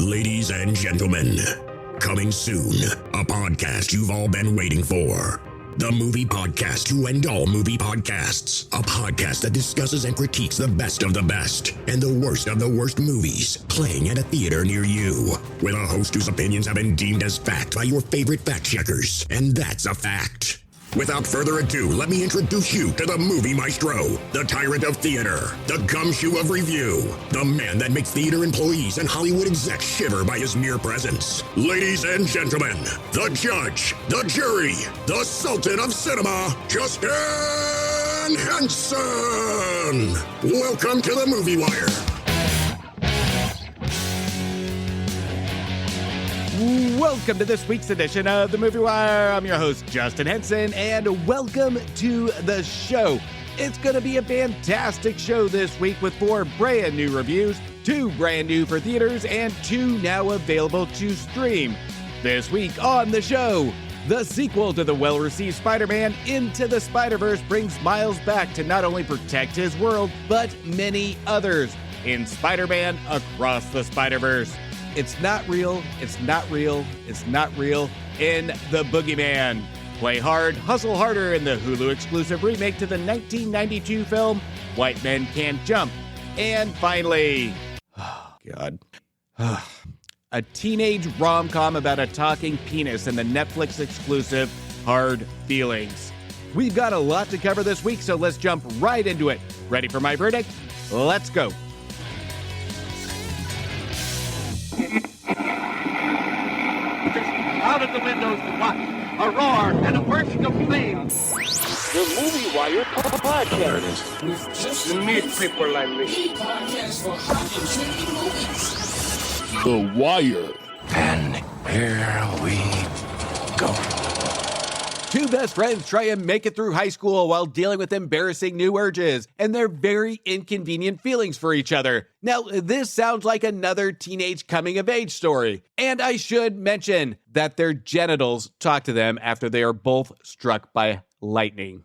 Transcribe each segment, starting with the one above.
Ladies and gentlemen, coming soon, a podcast you've all been waiting for. The movie podcast to end all movie podcasts. A podcast that discusses and critiques the best of the best and the worst of the worst movies playing at a theater near you. With a host whose opinions have been deemed as fact by your favorite fact checkers. And that's a fact. Without further ado, let me introduce you to the movie maestro, the tyrant of theater, the gumshoe of review, the man that makes theater employees and Hollywood execs shiver by his mere presence. Ladies and gentlemen, the judge, the jury, the sultan of cinema, Justin Henson. Welcome to the Movie Wire. Welcome to this week's edition of The Movie Wire. I'm your host, Justin Henson, and welcome to the show. It's going to be a fantastic show this week with 4 brand new reviews, 2 brand new for theaters, and 2 now available to stream. This week on the show, the sequel to the well-received Spider-Man Into the Spider-Verse brings Miles back to not only protect his world, but many others in Spider-Man Across the Spider-Verse. It's not real, it's not real, it's not real in The Boogeyman. Play hard, hustle harder in the Hulu exclusive remake to the 1992 film White Men Can't Jump. And finally, a teenage rom-com about a talking penis in the Netflix exclusive Hard Feelings. We've got a lot to cover this week, so let's jump right into it. Ready for my verdict? Let's go. Out of the windows to watch a roar and a bursting of flames. The Movie Wire podcast. We just need people like me. Podcast for hot and trending movies. The Wire. And here we go. 2 best friends try and make it through high school while dealing with embarrassing new urges and their very inconvenient feelings for each other. Now, this sounds like another teenage coming-of-age story. And I should mention that their genitals talk to them after they are both struck by lightning.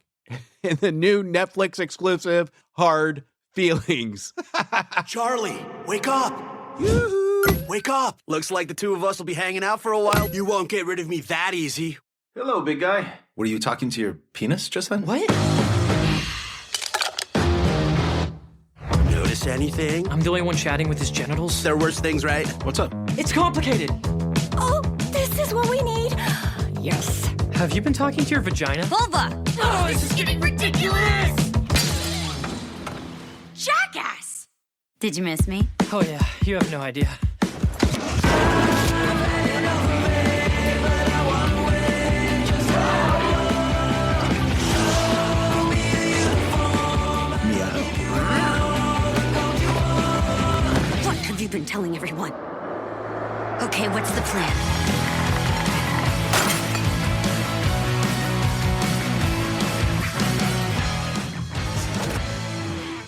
In the new Netflix exclusive, Hard Feelings. Charlie, wake up! Yoo-hoo. Wake up! Looks like the 2 of us will be hanging out for a while. You won't get rid of me that easy. Hello, big guy. Were you talking to your penis just then? What? Notice anything? I'm the only one chatting with his genitals. There are worse things, right? What's up? It's complicated. Oh, this is what we need. Yes. Have you been talking to your vagina? Vulva. Oh, this is getting ridiculous. Jackass. Did you miss me? Oh yeah, you have no idea. What have you been telling everyone? Okay, what's the plan?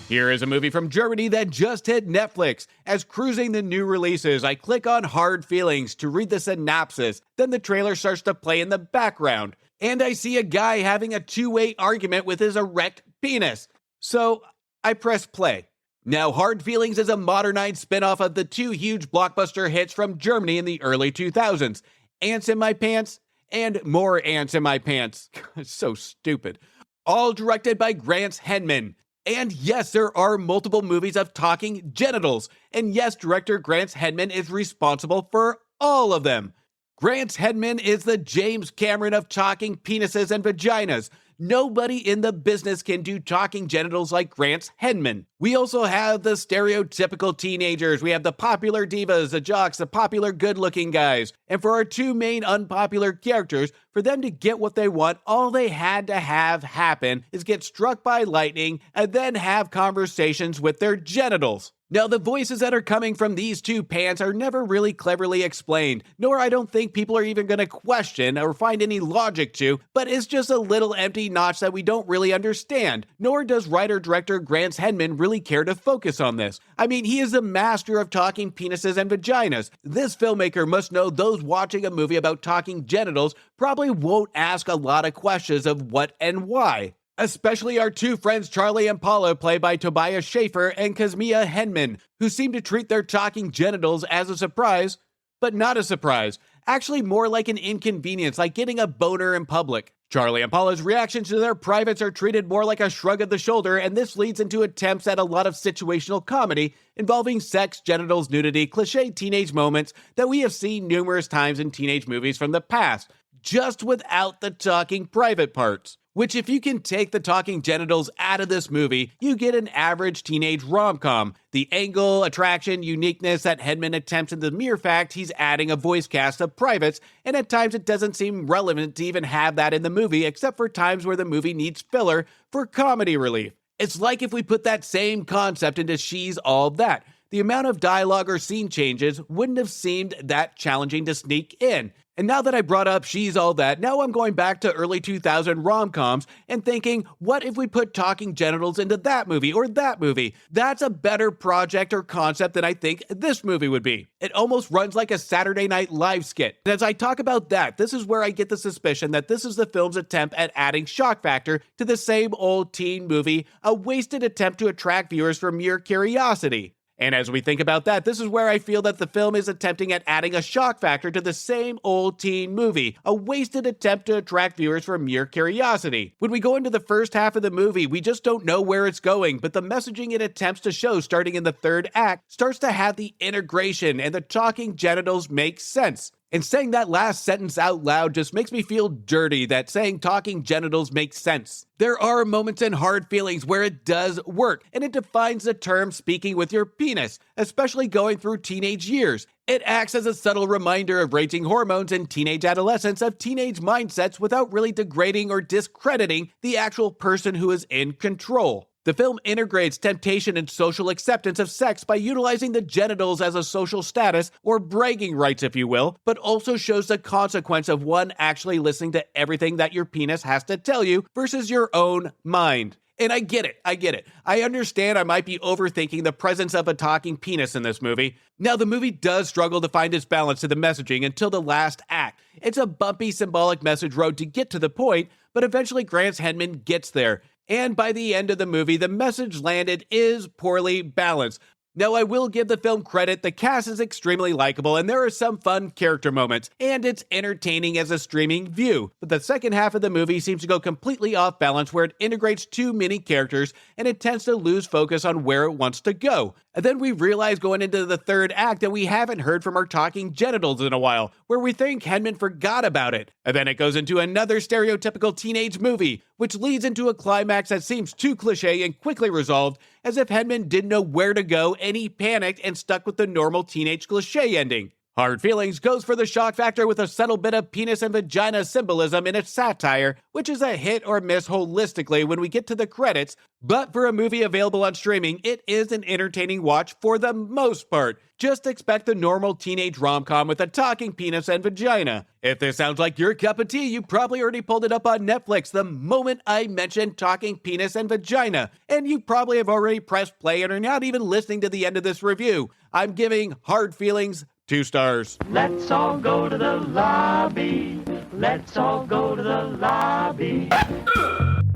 Here is a movie from Germany that just hit Netflix. As cruising the new releases, I click on Hard Feelings to read the synopsis. Then the trailer starts to play in the background. And I see a guy having a two-way argument with his erect penis. So I press play. Now, Hard Feelings is a modernized spin-off of the 2 huge blockbuster hits from Germany in the early 2000s. Ants in My Pants and More Ants in My Pants. So stupid. All directed by Grant Henman. And yes, there are multiple movies of talking genitals. And yes, director Grant Henman is responsible for all of them. Grant Henman is the James Cameron of talking penises and vaginas. Nobody in the business can do talking genitals like Grant Henman. We also have the stereotypical teenagers. We have the popular divas, the jocks, the popular good-looking guys. And for our 2 main unpopular characters, for them to get what they want, all they had to have happen is get struck by lightning and then have conversations with their genitals. Now, the voices that are coming from these 2 pants are never really cleverly explained, nor I don't think people are even going to question or find any logic to, but it's just a little empty notch that we don't really understand, nor does writer-director Grant Henman really care to focus on this. I mean, he is the master of talking penises and vaginas. This filmmaker must know those watching a movie about talking genitals probably won't ask a lot of questions of what and why. Especially our two friends Charlie and Paulo, played by Tobias Schaffer and Kazmia Henman, who seem to treat their talking genitals as a surprise, but not a surprise. Actually more like an inconvenience, like getting a boner in public. Charlie and Paula's reactions to their privates are treated more like a shrug of the shoulder, and this leads into attempts at a lot of situational comedy involving sex, genitals, nudity, cliche teenage moments that we have seen numerous times in teenage movies from the past, just without the talking private parts. Which, if you can take the talking genitals out of this movie, you get an average teenage rom-com. The angle, attraction, uniqueness that Hedman attempts in the mere fact he's adding a voice cast of privates, and at times it doesn't seem relevant to even have that in the movie, except for times where the movie needs filler for comedy relief. It's like if we put that same concept into She's All That. The amount of dialogue or scene changes wouldn't have seemed that challenging to sneak in. And now that I brought up She's All That, now I'm going back to early 2000 rom-coms and thinking, what if we put talking genitals into that movie or that movie? That's a better project or concept than I think this movie would be. It almost runs like a Saturday Night Live skit. And as I talk about that, this is where I get the suspicion that this is the film's attempt at adding shock factor to the same old teen movie, a wasted attempt to attract viewers for mere curiosity. And as we think about that, this is where I feel that the film is attempting at adding a shock factor to the same old teen movie, a wasted attempt to attract viewers for mere curiosity. When we go into the first half of the movie, we just don't know where it's going, but the messaging it attempts to show starting in the third act starts to have the integration, and the talking genitals make sense. And saying that last sentence out loud just makes me feel dirty that saying talking genitals makes sense. There are moments and hard feelings where it does work, and it defines the term speaking with your penis, especially going through teenage years. It acts as a subtle reminder of raging hormones and teenage adolescence, of teenage mindsets, without really degrading or discrediting the actual person who is in control. The film integrates temptation and social acceptance of sex by utilizing the genitals as a social status, or bragging rights if you will, but also shows the consequence of one actually listening to everything that your penis has to tell you versus your own mind. And I get it. I understand I might be overthinking the presence of a talking penis in this movie. Now, the movie does struggle to find its balance to the messaging until the last act. It's a bumpy, symbolic message road to get to the point, but eventually Grant Hedman gets there. And by the end of the movie, the message landed is poorly balanced. Now, I will give the film credit, the cast is extremely likable and there are some fun character moments, and it's entertaining as a streaming view. But the second half of the movie seems to go completely off balance, where it integrates too many characters and it tends to lose focus on where it wants to go. And then we realize going into the third act that we haven't heard from our talking genitals in a while, where we think Hedman forgot about it. And then it goes into another stereotypical teenage movie, which leads into a climax that seems too cliche and quickly resolved, as if Hedman didn't know where to go and he panicked and stuck with the normal teenage cliche ending. Hard Feelings goes for the shock factor with a subtle bit of penis and vagina symbolism in its satire, which is a hit or miss holistically when we get to the credits, but for a movie available on streaming, it is an entertaining watch for the most part. Just expect the normal teenage rom-com with a talking penis and vagina. If this sounds like your cup of tea, you probably already pulled it up on Netflix the moment I mentioned talking penis and vagina, and you probably have already pressed play and are not even listening to the end of this review. I'm giving Hard Feelings 2 stars. Let's all go to the lobby. Let's all go to the lobby.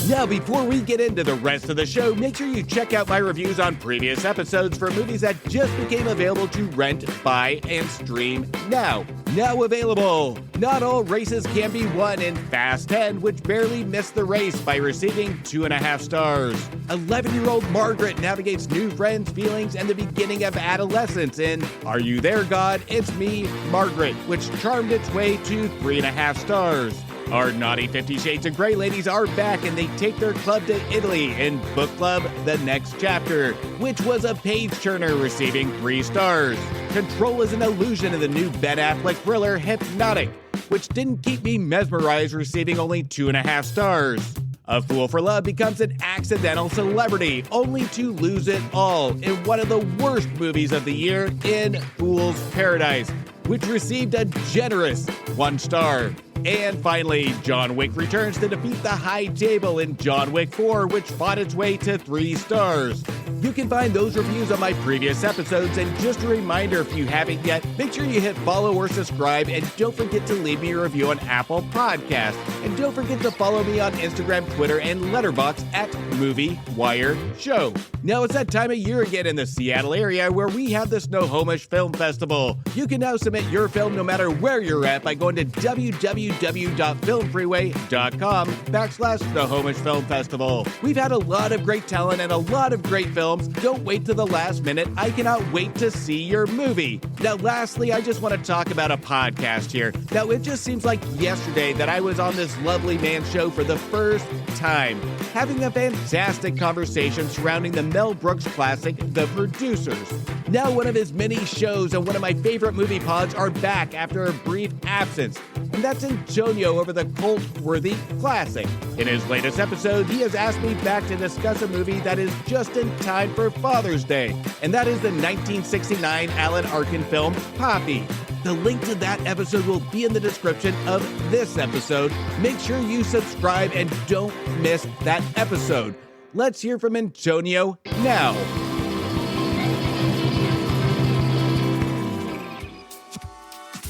Now, before we get into the rest of the show, make sure you check out my reviews on previous episodes for movies that just became available to rent, buy, and stream now. Now available! Not All Races Can Be Won in Fast 10, which barely missed the race by receiving 2.5 stars. 11-year-old Margaret navigates new friends, feelings, and the beginning of adolescence in Are You There, God? It's Me, Margaret, which charmed its way to 3.5 stars. Our naughty 50 Shades of Grey ladies are back, and they take their club to Italy in Book Club The Next Chapter, which was a page-turner, receiving 3 stars. Control is an illusion in the new Ben Affleck thriller Hypnotic, which didn't keep me mesmerized, receiving only 2.5 stars. A Fool for Love becomes an accidental celebrity, only to lose it all in one of the worst movies of the year in Fool's Paradise, which received a generous 1 star. And finally, John Wick returns to defeat the High Table in John Wick 4, which fought its way to 3 stars. You can find those reviews on my previous episodes, and just a reminder, if you haven't yet, make sure you hit follow or subscribe, and don't forget to leave me a review on Apple Podcasts. And don't forget to follow me on Instagram, Twitter, and Letterboxd at Movie Wire Show. Now it's that time of year again in the Seattle area where we have the Snohomish Film Festival. You can now submit your film no matter where you're at by going to www.filmfreeway.com/Snohomish Film Festival. We've had a lot of great talent and a lot of great films. Don't wait to the last minute. I cannot wait to see your movie. Now, lastly, I just want to talk about a podcast here. Now, it just seems like yesterday that I was on this lovely man show for the first time, having a fantastic conversation surrounding the Mel Brooks classic, The Producers. Now, one of his many shows and one of my favorite movie pods are back after a brief absence, and that's Antonio over the cult-worthy classic. In his latest episode, he has asked me back to discuss a movie that is just in time for Father's Day, and that is the 1969 Alan Arkin film, Poppy. The link to that episode will be in the description of this episode. Make sure you subscribe and don't miss that episode. Let's hear from Antonio now.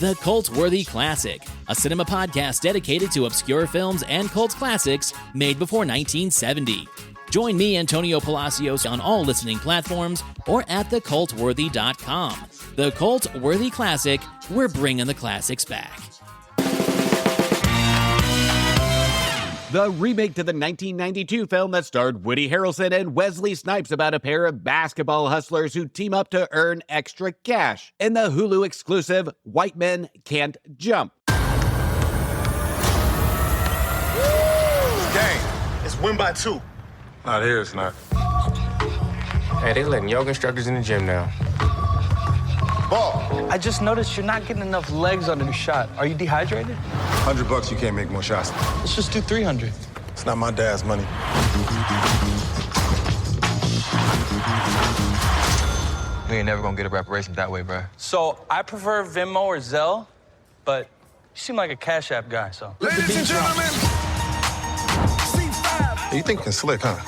The Cult-Worthy Classic, a cinema podcast dedicated to obscure films and cult classics made before 1970. Join me, Antonio Palacios, on all listening platforms or at thecultworthy.com. The Cult-Worthy Classic, we're bringing the classics back. The remake to the 1992 film that starred Woody Harrelson and Wesley Snipes about a pair of basketball hustlers who team up to earn extra cash in the Hulu exclusive White Men Can't Jump. Gang, it's win by 2. Not here, it's not. Hey, they letting yoga instructors in the gym now. Ball. I just noticed you're not getting enough legs on the shot. Are you dehydrated? $100, you can't make more shots. Let's just do 300. It's not my dad's money. We ain't never gonna get a reparation that way, bro. So I prefer Venmo or Zelle, but you seem like a Cash App guy, so. Ladies and gentlemen, C5. You thinking slick, huh?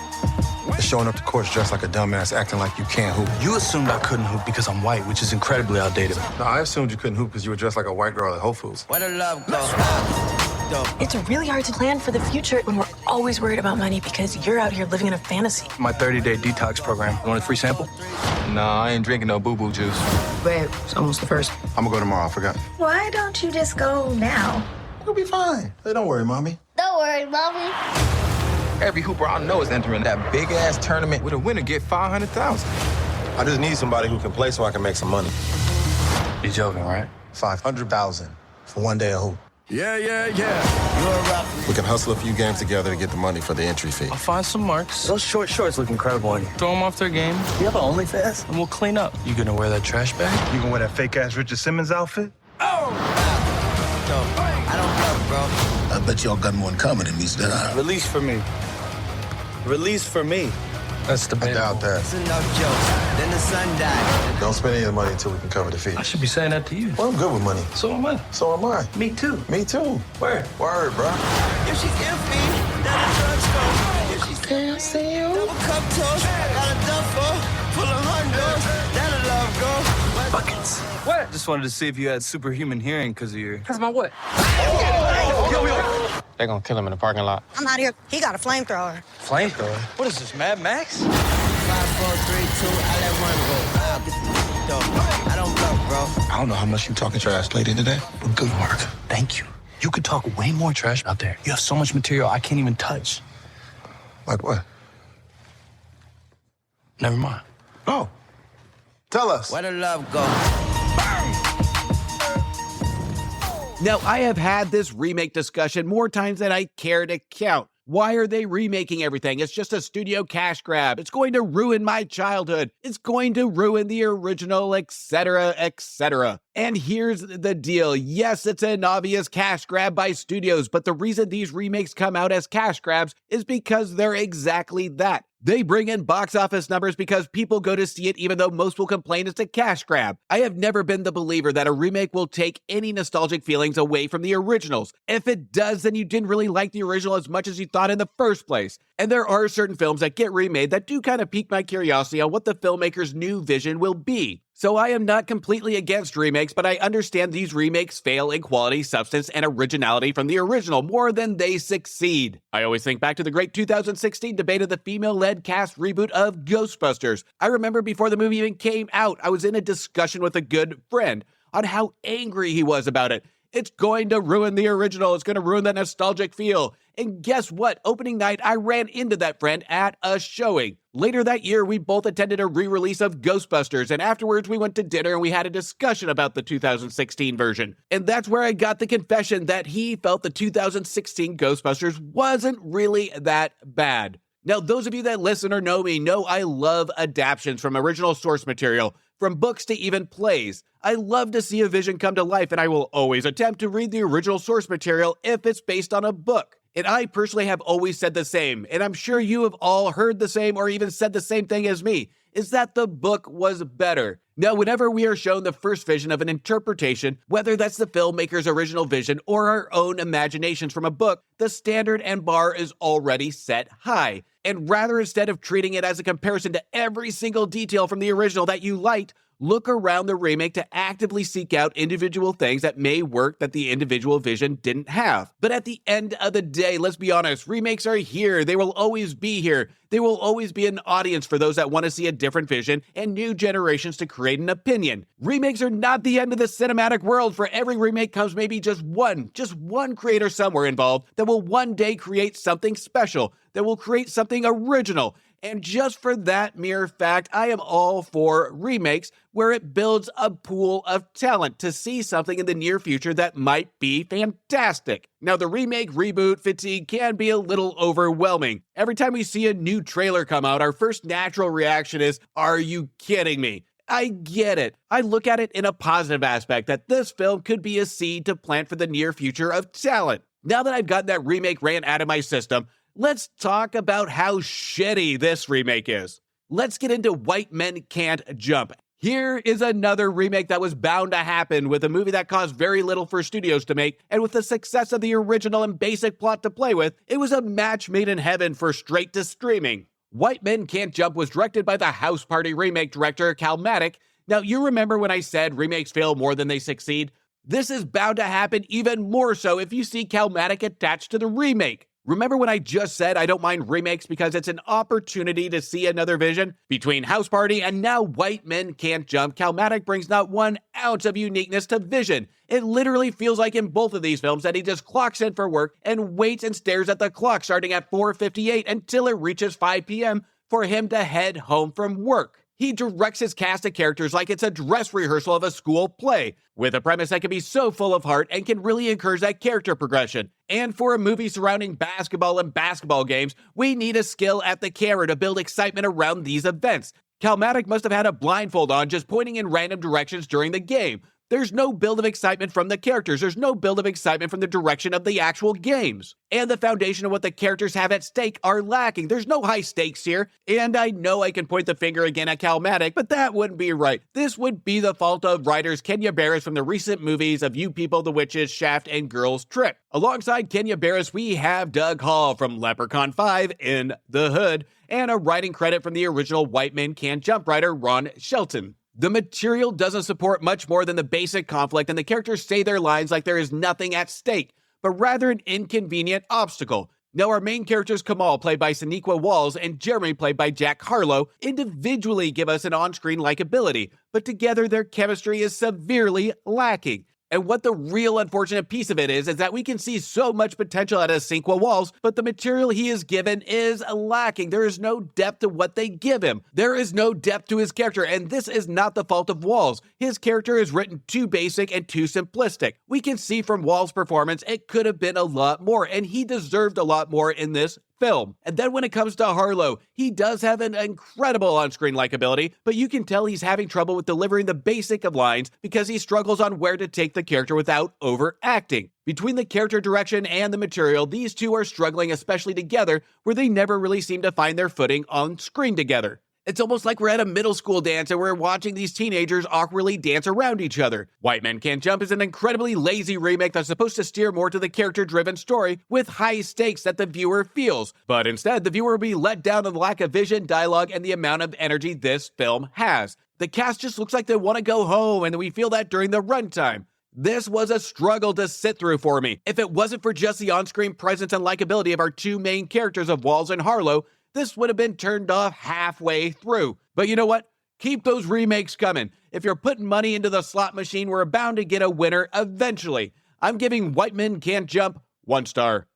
Just showing up to courts dressed like a dumbass, acting like you can't hoop. You assumed I couldn't hoop because I'm white, which is incredibly outdated. No, I assumed you couldn't hoop because you were dressed like a white girl at Whole Foods. Where the love go? It's really hard to plan for the future when we're always worried about money because you're out here living in a fantasy. My 30-day detox program. You want a free sample? Nah, I ain't drinking no boo-boo juice. Babe, it's almost the first. I'm gonna go tomorrow, I forgot. Why don't you just go now? You'll be fine. Hey, don't worry, mommy. Don't worry, Mommy. Every hooper I know is entering that big-ass tournament with a winner get $500,000. I just need somebody who can play so I can make some money. You're joking, right? $500,000 for one day of hoop. Yeah. We can hustle a few games together to get the money for the entry fee. I'll find some marks. Those short shorts look incredible on you. Throw them off their game. You have an OnlyFans? And we'll clean up. You gonna wear that trash bag? You gonna wear that fake-ass Richard Simmons outfit? I don't know, bro. I bet y'all got more in common than me, than I. Release for me. Release for me. That's the I doubt that. It's enough jokes. Then the sun died. Don't spend any of the money until we can cover the fee. I should be saying that to you. Well, I'm good with money. So am I. So am I. Me too. Me too. Word. Word, bro. If she's iffy, then the drugs go. If she's Can I see you? double cup toast, got a duffel full of hundos, then the love go. Buckets. What? Just wanted to see if you had superhuman hearing because of your. Because of my what? They're gonna kill him in the parking lot. I'm out here. He got a flamethrower. Flamethrower? What is this, Mad Max? 5, 4, 3, 2, I let one go. I don't blow, bro. I don't know how much you talking trash lady today, but good work. Thank you. You could talk way more trash out there. You have so much material I can't even touch. Like what? Never mind. Oh. Tell us. Where the love go? Now, I have had this remake discussion more times than I care to count. Why are they remaking everything? It's just a studio cash grab. It's going to ruin my childhood. It's going to ruin the original, etc., etc. And here's the deal. Yes, it's an obvious cash grab by studios, but the reason these remakes come out as cash grabs is because they're exactly that. They bring in box office numbers because people go to see it even though most will complain it's a cash grab. I have never been the believer that a remake will take any nostalgic feelings away from the originals. If it does, then you didn't really like the original as much as you thought in the first place. And there are certain films that get remade that do kind of pique my curiosity on what the filmmaker's new vision will be. So I am not completely against remakes, but I understand these remakes fail in quality, substance, and originality from the original more than they succeed. I always think back to the great 2016 debate of the female-led cast reboot of Ghostbusters. I remember before the movie even came out, I was in a discussion with a good friend on how angry he was about it. It's going to ruin the original. It's going to ruin that nostalgic feel. And guess what? Opening night, I ran into that friend at a showing. Later that year, we both attended a re-release of Ghostbusters, and afterwards we went to dinner and we had a discussion about the 2016 version. And that's where I got the confession that he felt the 2016 Ghostbusters wasn't really that bad. Now, those of you that listen or know me know I love adaptations from original source material, from books to even plays. I love to see a vision come to life, and I will always attempt to read the original source material if it's based on a book. And I personally have always said the same, and I'm sure you have all heard the same or even said the same thing as me, is that the book was better. Now, whenever we are shown the first vision of an interpretation, whether that's the filmmaker's original vision or our own imaginations from a book, the standard and bar is already set high. And rather, instead of treating it as a comparison to every single detail from the original that you liked, look around the remake to actively seek out individual things that may work that the individual vision didn't have. But at the end of the day, let's be honest, remakes are here. They will always be here. There will always be an audience for those that want to see a different vision and new generations to create an opinion. Remakes are not the end of the cinematic world. For every remake comes maybe just one creator somewhere involved that will one day create something special, that will create something original. And just for that mere fact, I am all for remakes where it builds a pool of talent to see something in the near future that might be fantastic. Now, the remake reboot fatigue can be a little overwhelming. Every time we see a new trailer come out, our first natural reaction is, "Are you kidding me?" I get it. I look at it in a positive aspect that this film could be a seed to plant for the near future of talent. Now that I've gotten that remake rant out of my system, let's talk about how shitty this remake is. Let's get into White Men Can't Jump. Here is another remake that was bound to happen with a movie that cost very little for studios to make, and with the success of the original and basic plot to play with, it was a match made in heaven for straight to streaming. White Men Can't Jump was directed by the House Party remake director Calmatic. Now, you remember when I said remakes fail more than they succeed? This is bound to happen even more so if you see Calmatic attached to the remake. Remember when I just said I don't mind remakes because it's an opportunity to see another vision? Between House Party and now White Men Can't Jump, Calmatic brings not 1 ounce of uniqueness to vision. It literally feels like in both of these films that he just clocks in for work and waits and stares at the clock starting at 4:58 until it reaches 5 p.m. for him to head home from work. He directs his cast of characters like it's a dress rehearsal of a school play, with a premise that can be so full of heart and can really encourage that character progression. And for a movie surrounding basketball and basketball games, we need a skill at the camera to build excitement around these events. Calmatic must have had a blindfold on just pointing in random directions during the game. There's no build of excitement from the characters. There's no build of excitement from the direction of the actual games. And the foundation of what the characters have at stake are lacking. There's no high stakes here. And I know I can point the finger again at Calmatic, but that wouldn't be right. This would be the fault of writers Kenya Barris from the recent movies of You People, The Witches, Shaft, and Girls Trip. Alongside Kenya Barris, we have Doug Hall from Leprechaun 5 in The Hood, and a writing credit from the original White Men Can't Jump writer Ron Shelton. The material doesn't support much more than the basic conflict, and the characters say their lines like there is nothing at stake, but rather an inconvenient obstacle. Now, our main characters, Kamal, played by Sonequa Walls, and Jeremy, played by Jack Harlow, individually give us an on-screen likability, but together their chemistry is severely lacking. And what the real unfortunate piece of it is that we can see so much potential out of Sonequa Walls, but the material he is given is lacking. There is no depth to what they give him. There is no depth to his character, and this is not the fault of Walls. His character is written too basic and too simplistic. We can see from Walls' performance it could have been a lot more, and he deserved a lot more in this film. And then when it comes to Harlow, he does have an incredible on-screen likability, but you can tell he's having trouble with delivering the basic of lines because he struggles on where to take the character without overacting. Between the character direction and the material, these two are struggling especially together, where they never really seem to find their footing on screen together. It's almost like we're at a middle school dance and we're watching these teenagers awkwardly dance around each other. White Men Can't Jump is an incredibly lazy remake that's supposed to steer more to the character-driven story with high stakes that the viewer feels. But instead, the viewer will be let down on the lack of vision, dialogue, and the amount of energy this film has. The cast just looks like they want to go home, and we feel that during the runtime. This was a struggle to sit through for me. If it wasn't for just the on-screen presence and likability of our two main characters of Walls and Harlow, this would have been turned off halfway through. But you know what? Keep those remakes coming. If you're putting money into the slot machine, we're bound to get a winner eventually. I'm giving White Men Can't Jump 1 star.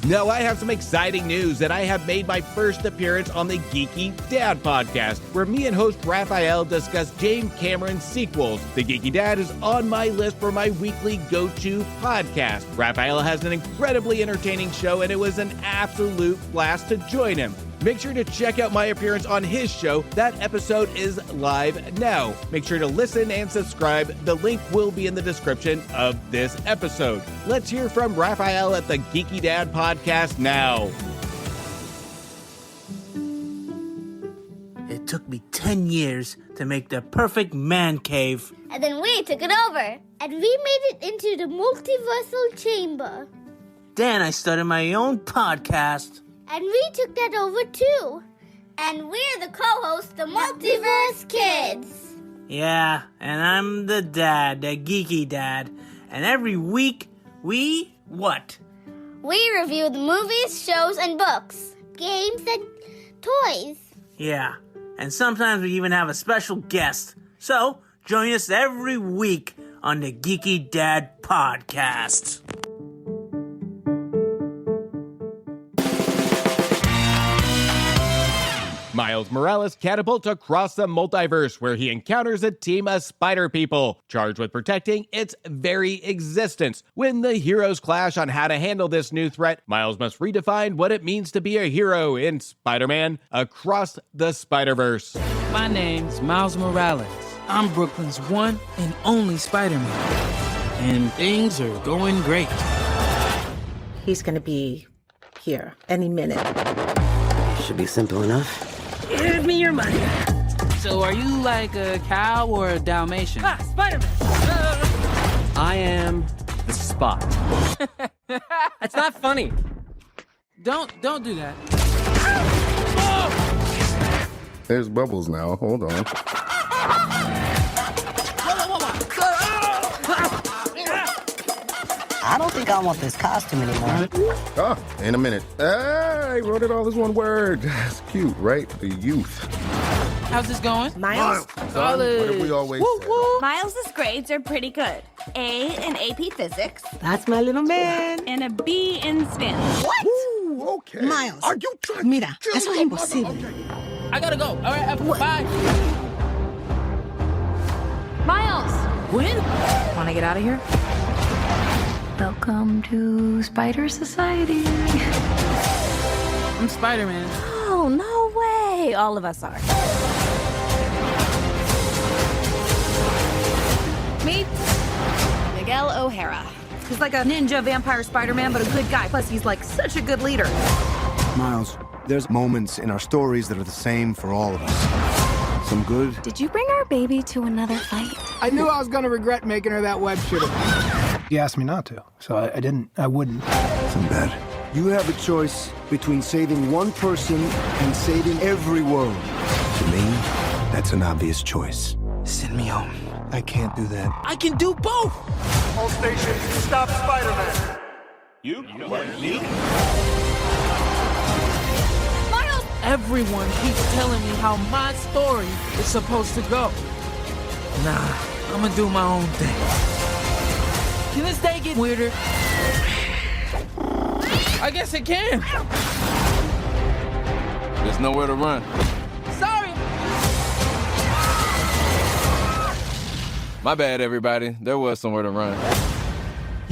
Now, I have some exciting news that I have made my first appearance on the Geeky Dad podcast, where me and host Raphael discuss James Cameron's sequels. The Geeky Dad is on my list for my weekly go-to podcast. Raphael has an incredibly entertaining show, and it was an absolute blast to join him. Make sure to check out my appearance on his show. That episode is live now. Make sure to listen and subscribe. The link will be in the description of this episode. Let's hear from Raphael at the Geeky Dad podcast now. It took me 10 years to make the perfect man cave. And then we took it over, and we made it into the multiversal chamber. Then I started my own podcast. And we took that over too. And we're the co-hosts, the Multiverse Kids. Yeah, and I'm the dad, the geeky dad. And every week, we what? We review the movies, shows, and books, games, and toys. Yeah, and sometimes we even have a special guest. So, join us every week on the Geeky Dad Podcast. Miles Morales catapults across the multiverse, where he encounters a team of spider people charged with protecting its very existence. When the heroes clash on how to handle this new threat, Miles must redefine what it means to be a hero in Spider-Man Across the Spider-Verse. My name's Miles Morales. I'm Brooklyn's one and only Spider-Man. And things are going great. He's gonna be here any minute. Should be simple enough. Give me your money. So are you like a cow or a Dalmatian? Ah, Spider-Man! I am the Spot. That's not funny. Don't do that. There's bubbles now. Hold on. I don't think I want this costume anymore. Oh, in a minute. I wrote it all as one word. It's cute, right? The youth. How's this going? Miles? Son, what have we always said? Miles' grades are pretty good. A in AP Physics. That's my little man. And a B in Spanish. What? Ooh, okay. Miles. Are you trying Mira, eso es imposible. Okay. I gotta go. All right, bye. Miles! When? Want to get out of here? Welcome to Spider Society. I'm Spider-Man. Oh, no way. All of us are. Meet Miguel O'Hara. He's like a ninja vampire Spider-Man, but a good guy. Plus, he's like such a good leader. Miles, there's moments in our stories that are the same for all of us. Some good. Did you bring our baby to another fight? I knew I was going to regret making her that web shooter. He asked me not to, so I wouldn't. Some bad. You have a choice between saving one person and saving every world. To me, that's an obvious choice. Send me home. I can't do that. I can do both! All stations, stop Spider-Man. You? Me? Miles! Everyone keeps telling me how my story is supposed to go. Nah, I'm gonna do my own thing. Can this day get weirder? I guess it can. There's nowhere to run. Sorry. My bad, everybody. There was somewhere to run.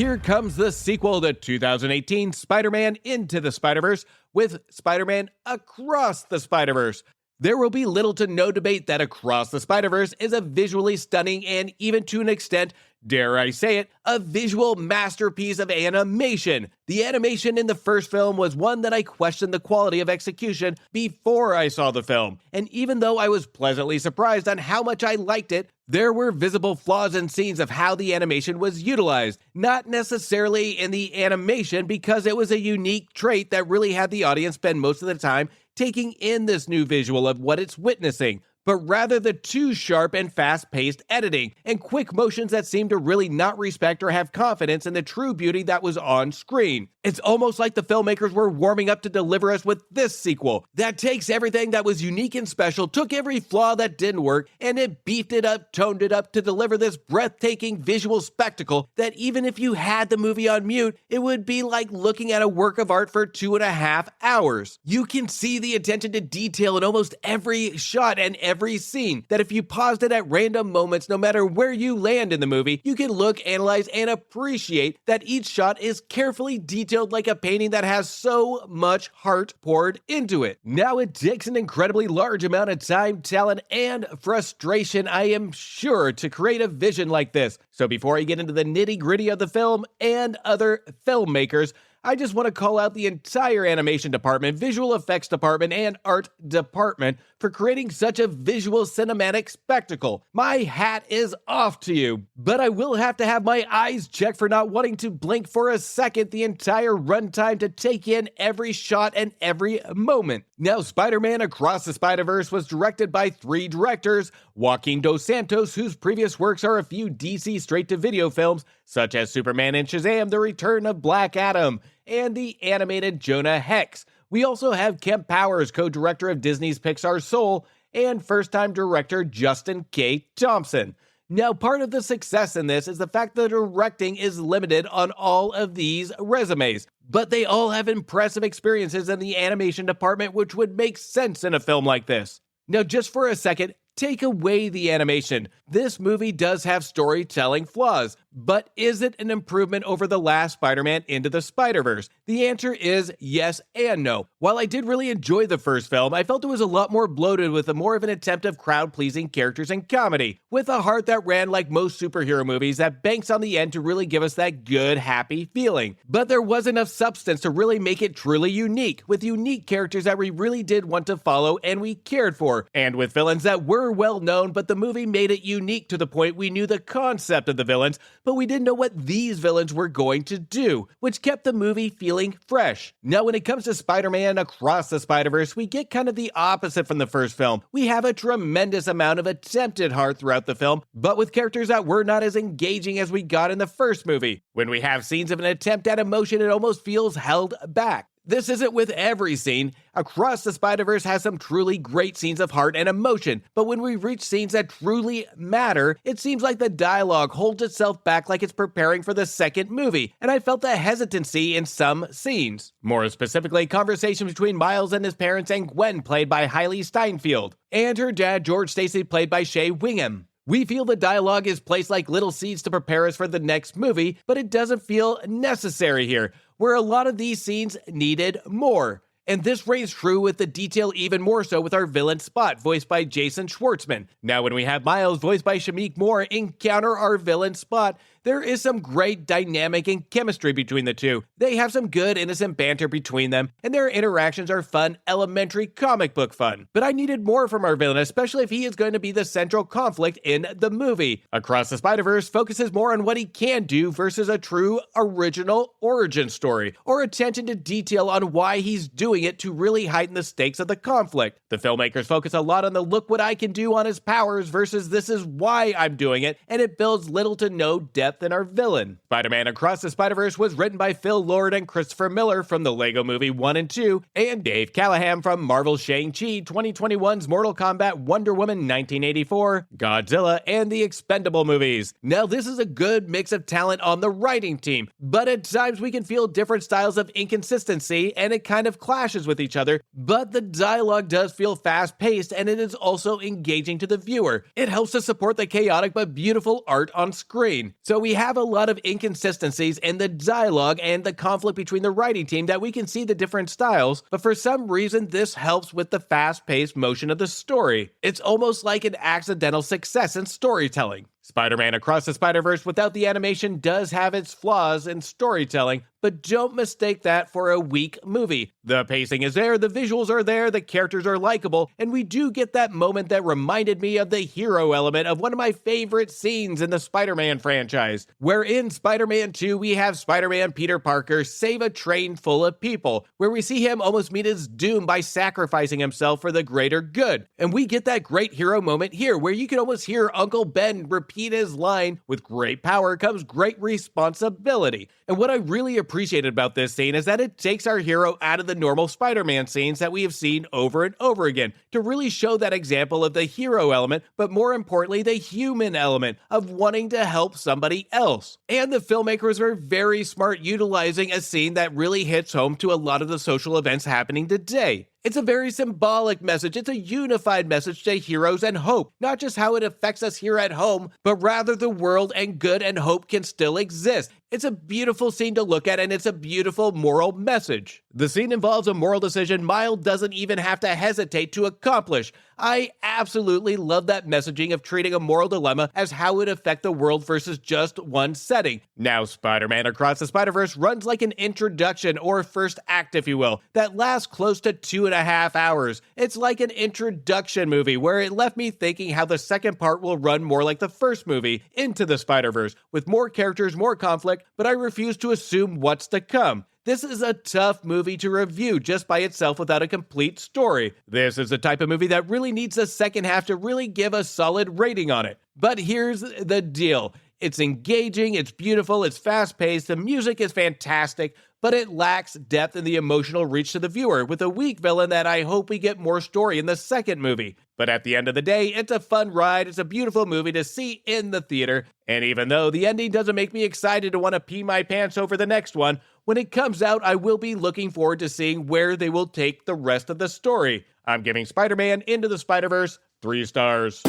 Here comes the sequel to 2018 Spider-Man Into the Spider-Verse with Spider-Man Across the Spider-Verse. There will be little to no debate that Across the Spider-Verse is a visually stunning and, even to an extent, dare I say it, a visual masterpiece of animation. The animation in the first film was one that I questioned the quality of execution before I saw the film, and even though I was pleasantly surprised on how much I liked it, there were visible flaws in scenes of how the animation was utilized. Not necessarily in the animation, because it was a unique trait that really had the audience spend most of the time taking in this new visual of what it's witnessing, but rather the too sharp and fast-paced editing and quick motions that seem to really not respect or have confidence in the true beauty that was on screen. It's almost like the filmmakers were warming up to deliver us with this sequel that takes everything that was unique and special, took every flaw that didn't work, and it beefed it up, toned it up to deliver this breathtaking visual spectacle that even if you had the movie on mute, it would be like looking at a work of art for 2.5 hours. You can see the attention to detail in almost every shot and every scene, that if you paused it at random moments, no matter where you land in the movie, you can look, analyze, and appreciate that each shot is carefully detailed like a painting that has so much heart poured into it. Now, it takes an incredibly large amount of time, talent, and frustration, I am sure, to create a vision like this. So before I get into the nitty-gritty of the film and other filmmakers, I just want to call out the entire animation department, visual effects department, and art department for creating such a visual cinematic spectacle. My hat is off to you, but I will have to have my eyes checked for not wanting to blink for a second the entire runtime to take in every shot and every moment. Now, Spider-Man Across the Spider-Verse was directed by 3 directors: Joaquin Dos Santos, whose previous works are a few DC straight-to-video films, such as Superman and Shazam: The Return of Black Adam, and the animated Jonah Hex. We also have Kemp Powers, co-director of Disney's Pixar Soul, and first-time director Justin K. Thompson. Now, part of the success in this is the fact that directing is limited on all of these resumes, but they all have impressive experiences in the animation department, which would make sense in a film like this. Now, just for a second, take away the animation. This movie does have storytelling flaws, but is it an improvement over the last Spider-Man Into the Spider-Verse? The answer is yes and no. While I did really enjoy the first film, I felt it was a lot more bloated with more of an attempt of crowd-pleasing characters and comedy, with a heart that ran like most superhero movies that banks on the end to really give us that good, happy feeling. But there was enough substance to really make it truly unique, with unique characters that we really did want to follow and we cared for, and with villains that were well known, but the movie made it unique to the point we knew the concept of the villains, but we didn't know what these villains were going to do, which kept the movie feeling fresh. Now, when it comes to Spider-Man Across the Spider-Verse, we get kind of the opposite from the first film. We have a tremendous amount of attempted heart throughout the film, but with characters that were not as engaging as we got in the first movie. When we have scenes of an attempt at emotion, it almost feels held back. This isn't with every scene. Across the Spider-Verse has some truly great scenes of heart and emotion, but when we reach scenes that truly matter, it seems like the dialogue holds itself back like it's preparing for the second movie, and I felt the hesitancy in some scenes. More specifically, conversations between Miles and his parents and Gwen, played by Hailey Steinfeld, and her dad, George Stacy, played by Shea Wingham. We feel the dialogue is placed like little seeds to prepare us for the next movie, but it doesn't feel necessary here, where a lot of these scenes needed more. And this reigns true with the detail even more so with our villain Spot, voiced by Jason Schwartzman. Now, when we have Miles, voiced by Shameik Moore, encounter our villain Spot, there is some great dynamic and chemistry between the two. They have some good innocent banter between them, and their interactions are fun, elementary comic book fun. But I needed more from our villain, especially if he is going to be the central conflict in the movie. Across the Spider-Verse focuses more on what he can do versus a true original origin story, or attention to detail on why he's doing it to really heighten the stakes of the conflict. The filmmakers focus a lot on the look what I can do on his powers versus this is why I'm doing it, and it builds little to no depth in our villain. Spider-Man Across the Spider-Verse was written by Phil Lord and Christopher Miller from the Lego Movie 1 and 2, and Dave Callahan from Marvel's Shang-Chi, 2021's Mortal Kombat, Wonder Woman 1984, Godzilla, and the Expendable movies. Now, this is a good mix of talent on the writing team, but at times we can feel different styles of inconsistency, and it kind of clashes clashes with each other, but the dialogue does feel fast-paced and it is also engaging to the viewer. It helps to support the chaotic but beautiful art on screen. So we have a lot of inconsistencies in the dialogue and the conflict between the writing team that we can see the different styles, but for some reason this helps with the fast-paced motion of the story. It's almost like an accidental success in storytelling. Spider-Man Across the Spider-Verse without the animation does have its flaws in storytelling, but don't mistake that for a weak movie. The pacing is there, the visuals are there, the characters are likable, and we do get that moment that reminded me of the hero element of one of my favorite scenes in the Spider-Man franchise, where in Spider-Man 2 we have Spider-Man Peter Parker save a train full of people, where we see him almost meet his doom by sacrificing himself for the greater good. And we get that great hero moment here, where you can almost hear Uncle Ben repeat his line, "With great power comes great responsibility." And what I really appreciated about this scene is that it takes our hero out of the normal Spider-Man scenes that we have seen over and over again to really show that example of the hero element, but more importantly, the human element of wanting to help somebody else. And the filmmakers are very smart utilizing a scene that really hits home to a lot of the social events happening today. It's a very symbolic message. It's a unified message to heroes and hope. Not just how it affects us here at home, but rather the world and good and hope can still exist. It's a beautiful scene to look at, and it's a beautiful moral message. The scene involves a moral decision Miles doesn't even have to hesitate to accomplish. I absolutely love that messaging of treating a moral dilemma as how it would affect the world versus just one setting. Now, Spider-Man Across the Spider-Verse runs like an introduction or first act, if you will, that lasts close to 2.5 hours. It's like an introduction movie where it left me thinking how the second part will run more like the first movie, Into the Spider-Verse, with more characters, more conflict, but I refuse to assume what's to come. This is a tough movie to review just by itself without a complete story. This is the type of movie that really needs a second half to really give a solid rating on it. But here's the deal. It's engaging, it's beautiful, it's fast-paced, the music is fantastic, but it lacks depth and the emotional reach to the viewer, with a weak villain that I hope we get more story in the second movie. But at the end of the day, it's a fun ride, it's a beautiful movie to see in the theater, and even though the ending doesn't make me excited to want to pee my pants over the next one, when it comes out, I will be looking forward to seeing where they will take the rest of the story. I'm giving Spider-Man Into the Spider-Verse 3 stars.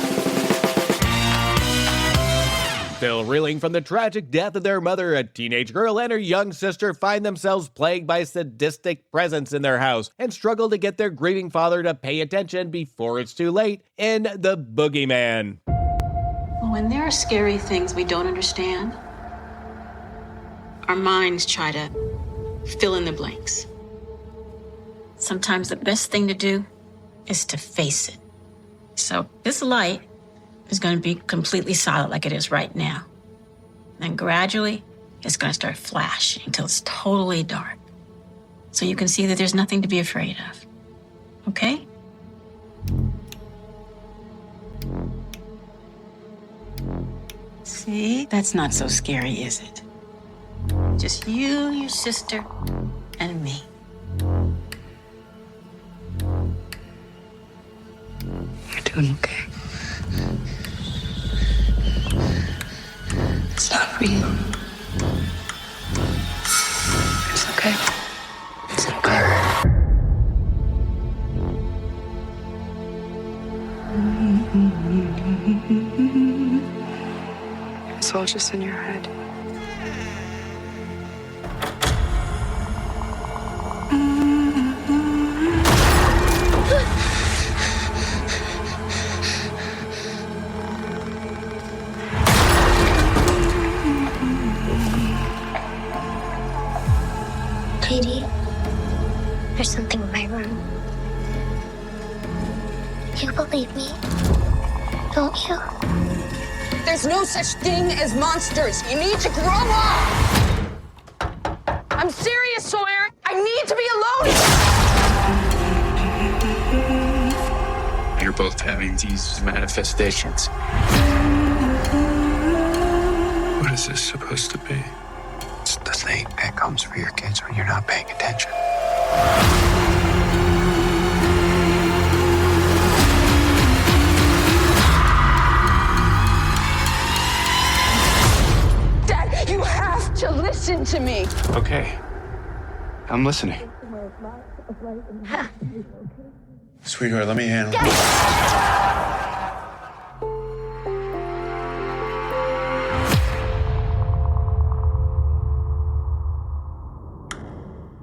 Still reeling from the tragic death of their mother, a teenage girl and her young sister find themselves plagued by sadistic presence in their house and struggle to get their grieving father to pay attention before it's too late in The Boogeyman. When there are scary things we don't understand, our minds try to fill in the blanks. Sometimes the best thing to do is to face it. So this light is going to be completely solid like it is right now. Then gradually, it's going to start flashing until it's totally dark. So you can see that there's nothing to be afraid of. Okay? See? That's not so scary, is it? Just you, your sister, and me. You're doing okay. It's not real. It's okay. It's okay. It's all just in your head. Katie, there's something in my room. You believe me, don't you? There's no such thing as monsters. You need to grow up. I'm serious, Sawyer. I need to be alone. You're both having these manifestations. What is this supposed to be? It's the thing that comes for your kids when you're not paying attention. Dad, you have to listen to me. Okay. I'm listening. Sweetheart, let me handle it.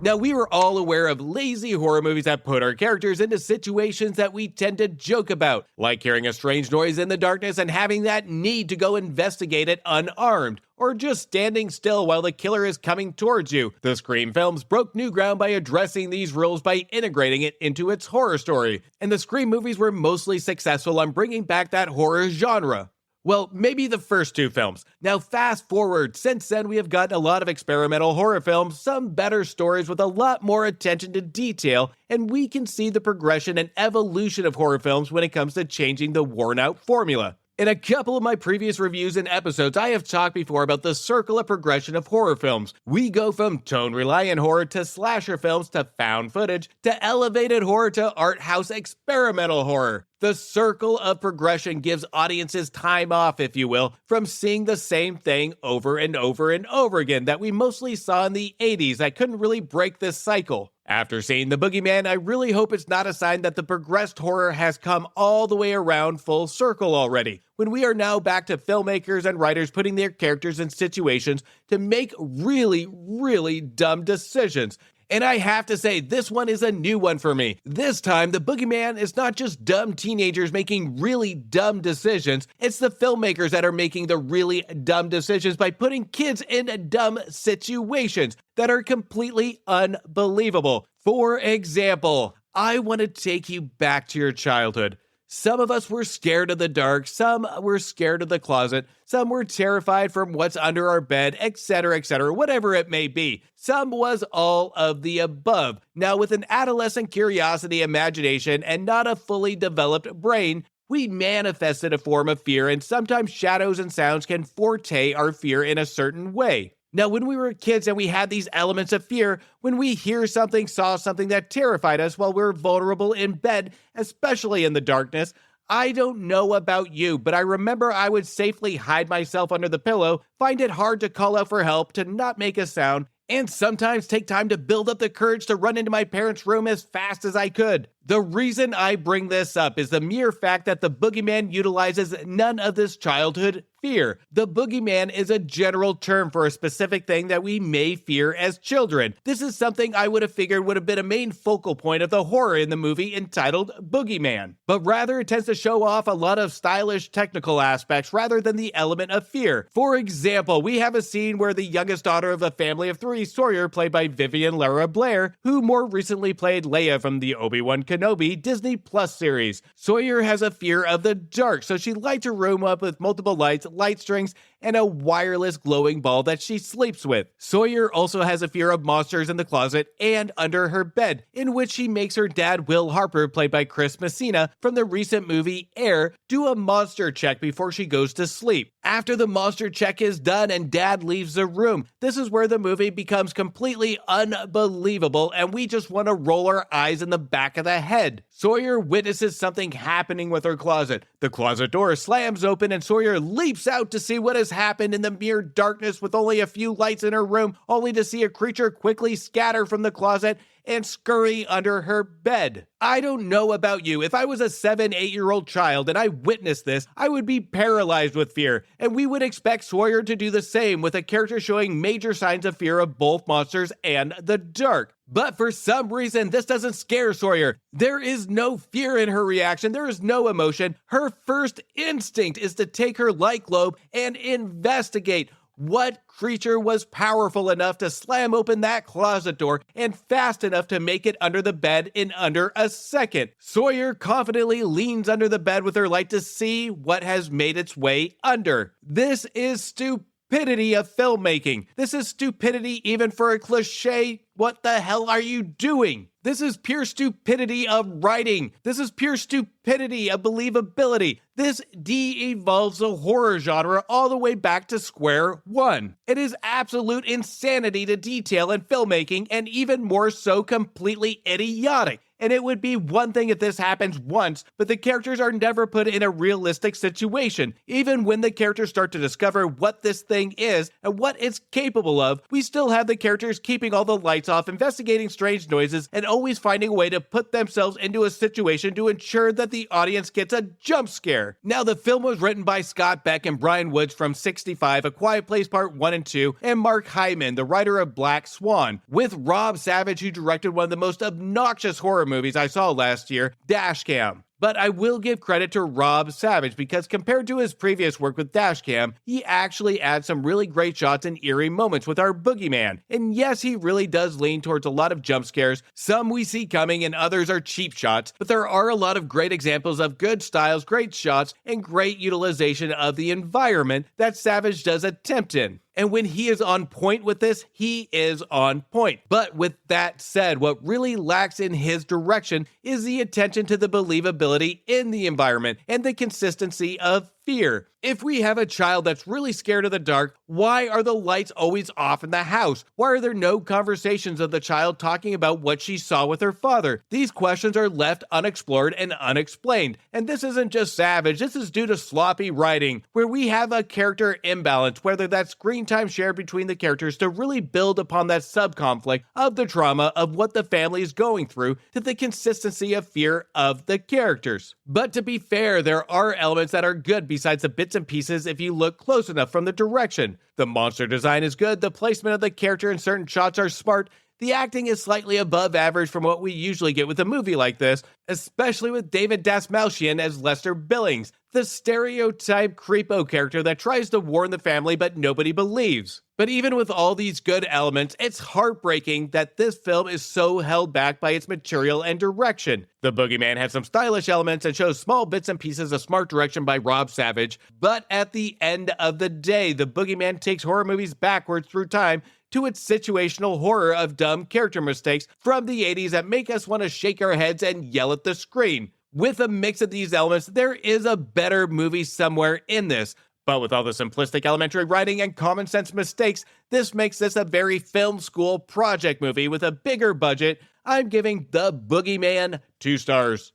Now, we were all aware of lazy horror movies that put our characters into situations that we tend to joke about, like hearing a strange noise in the darkness and having that need to go investigate it unarmed, or just standing still while the killer is coming towards you. The Scream films broke new ground by addressing these rules by integrating it into its horror story, and the Scream movies were mostly successful on bringing back that horror genre. Well, maybe the first two films. Now fast forward, since then we have gotten a lot of experimental horror films, some better stories with a lot more attention to detail, and we can see the progression and evolution of horror films when it comes to changing the worn-out formula. In a couple of my previous reviews and episodes, I have talked before about the circle of progression of horror films. We go from tone-reliant horror to slasher films to found footage to elevated horror to art house experimental horror. The circle of progression gives audiences time off, if you will, from seeing the same thing over and over and over again that we mostly saw in the 80s that couldn't really break this cycle. After seeing The Boogeyman, I really hope it's not a sign that the progressed horror has come all the way around full circle already, when we are now back to filmmakers and writers putting their characters in situations to make really, really dumb decisions. And I have to say, this one is a new one for me. This time, The Boogeyman is not just dumb teenagers making really dumb decisions, it's the filmmakers that are making the really dumb decisions by putting kids in dumb situations that are completely unbelievable. For example, I want to take you back to your childhood. Some of us were scared of the dark, some were scared of the closet, some were terrified from what's under our bed, etc., whatever it may be. Some was all of the above. Now, with an adolescent curiosity, imagination, and not a fully developed brain, we manifested a form of fear, and sometimes shadows and sounds can forte our fear in a certain way. Now, when we were kids and we had these elements of fear, when we hear something, saw something that terrified us while we're vulnerable in bed, especially in the darkness, I don't know about you, but I remember I would safely hide myself under the pillow, find it hard to call out for help, to not make a sound, and sometimes take time to build up the courage to run into my parents' room as fast as I could. The reason I bring this up is the mere fact that The Boogeyman utilizes none of this childhood fear. The Boogeyman is a general term for a specific thing that we may fear as children. This is something I would have figured would have been a main focal point of the horror in the movie entitled Boogeyman. But rather, it tends to show off a lot of stylish technical aspects rather than the element of fear. For example, we have a scene where the youngest daughter of a family of three, Sawyer, played by Vivian Lara Blair, who more recently played Leia from the Obi-Wan Kenobi Disney Plus series. Sawyer has a fear of the dark, so she lights her room up with multiple lights, light strings, and a wireless glowing ball that she sleeps with. Sawyer also has a fear of monsters in the closet and under her bed, in which she makes her dad, Will Harper, played by Chris Messina from the recent movie Air, do a monster check before she goes to sleep. After the monster check is done and dad leaves the room, this is where the movie becomes completely unbelievable and we just want to roll our eyes in the back of the head. Sawyer witnesses something happening with her closet. The closet door slams open and Sawyer leaps out to see what has happened in the mere darkness with only a few lights in her room, only to see a creature quickly scatter from the closet and scurry under her bed. I don't know about you. If I was a 7-8-year-old child and I witnessed this, I would be paralyzed with fear, and we would expect Sawyer to do the same with a character showing major signs of fear of both monsters and the dark. But for some reason, this doesn't scare Sawyer. There is no fear in her reaction. There is no emotion. Her first instinct is to take her light globe and investigate. What creature was powerful enough to slam open that closet door and fast enough to make it under the bed in under a second? Sawyer confidently leans under the bed with her light to see what has made its way under. This is stupidity of filmmaking. This is stupidity even for a cliche. What the hell are you doing? This is pure stupidity of writing. This is pure stupidity of believability. This de-evolves the horror genre all the way back to square one. It is absolute insanity to detail in filmmaking and even more so completely idiotic. And it would be one thing if this happens once, but the characters are never put in a realistic situation. Even when the characters start to discover what this thing is and what it's capable of, we still have the characters keeping all the lights off, investigating strange noises, and always finding a way to put themselves into a situation to ensure that the audience gets a jump scare. Now, the film was written by Scott Beck and Brian Woods from 65, A Quiet Place Part 1 and 2, and Mark Hyman, the writer of Black Swan, with Rob Savage, who directed one of the most obnoxious horror movies I saw last year, Dashcam. But I will give credit to Rob Savage because compared to his previous work with Dashcam, he actually adds some really great shots and eerie moments with our Boogeyman. And yes, he really does lean towards a lot of jump scares. Some we see coming and others are cheap shots, but there are a lot of great examples of good styles, great shots, and great utilization of the environment that Savage does attempt in. And when he is on point with this, he is on point. But with that said, what really lacks in his direction is the attention to the believability in the environment and the consistency of fear. If we have a child that's really scared of the dark, why are the lights always off in the house? Why are there no conversations of the child talking about what she saw with her father? These questions are left unexplored and unexplained. And this isn't just Savage, this is due to sloppy writing, where we have a character imbalance, whether that's screen time shared between the characters to really build upon that sub-conflict of the trauma of what the family is going through to the consistency of fear of the characters. But to be fair, there are elements that are good besides the bits and pieces if you look close enough from the direction. The monster design is good, the placement of the character in certain shots are smart, the acting is slightly above average from what we usually get with a movie like this, especially with David Dastmalchian as Lester Billings, the stereotype creepo character that tries to warn the family but nobody believes. But even with all these good elements, it's heartbreaking that this film is so held back by its material and direction. The Boogeyman has some stylish elements and shows small bits and pieces of smart direction by Rob Savage, but at the end of the day, the Boogeyman takes horror movies backwards through time to its situational horror of dumb character mistakes from the 80s that make us want to shake our heads and yell at the screen. With a mix of these elements, there is a better movie somewhere in this. But with all the simplistic elementary writing and common sense mistakes, this makes this a very film school project movie with a bigger budget. I'm giving The Boogeyman 2 stars.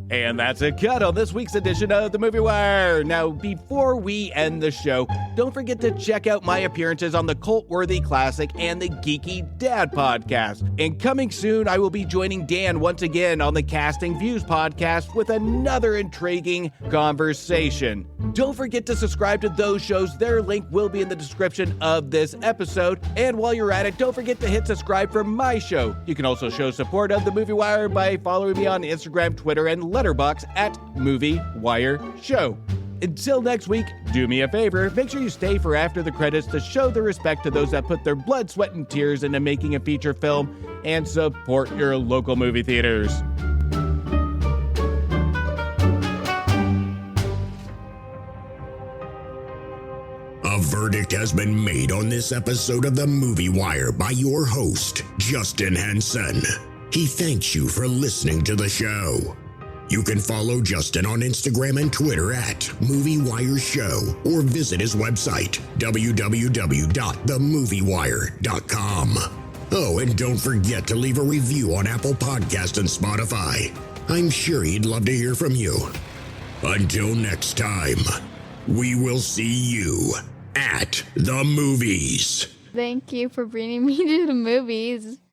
And that's a cut on this week's edition of The Movie Wire. Now, before we end the show, don't forget to check out my appearances on the Cult-Worthy Classic and the Geeky Dad podcast. And coming soon, I will be joining Dan once again on the Casting Views podcast with another intriguing conversation. Don't forget to subscribe to those shows. Their link will be in the description of this episode. And while you're at it, don't forget to hit subscribe for my show. You can also show support of The Movie Wire by following me on Instagram, Twitter, and Letterboxd at Movie Wire Show. Until next week, do me a favor, make sure you stay for after the credits to show the respect to those that put their blood, sweat, and tears into making a feature film, and support your local movie theaters. A verdict has been made on this episode of The Movie Wire by your host, Justin Henson. He thanks you for listening to the show. You can follow Justin on Instagram and Twitter at Movie Wire Show, or visit his website, www.themoviewire.com. Oh, and don't forget to leave a review on Apple Podcasts and Spotify. I'm sure he'd love to hear from you. Until next time, we will see you at the movies. Thank you for bringing me to the movies.